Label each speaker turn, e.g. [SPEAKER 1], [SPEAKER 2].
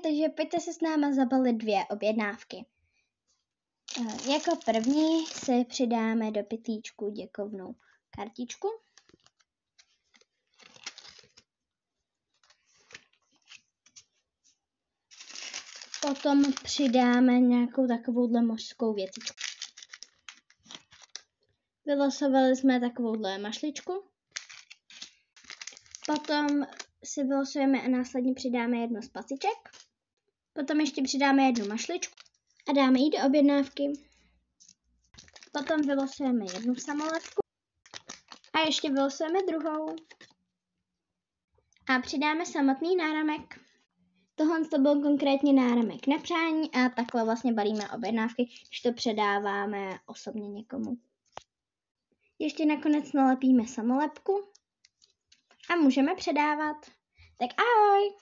[SPEAKER 1] takže pojďte se s náma zabalit 2 objednávky. Jako první si přidáme do pytlíčku děkovnou kartičku. Potom přidáme nějakou takovouhle mořskou věcičku. Vylosovali jsme takovouhle mašličku. Potom si vylosujeme a následně přidáme 1 z paciček. Potom ještě přidáme 1 mašličku a dáme ji do objednávky. Potom vylosujeme 1 samolepku a ještě vylosujeme druhou. A přidáme samotný náramek. Tohle to byl konkrétně náramek na přání a takhle vlastně balíme objednávky, když to předáváme osobně někomu. Ještě nakonec nalepíme samolepku a můžeme předávat. Tak ahoj!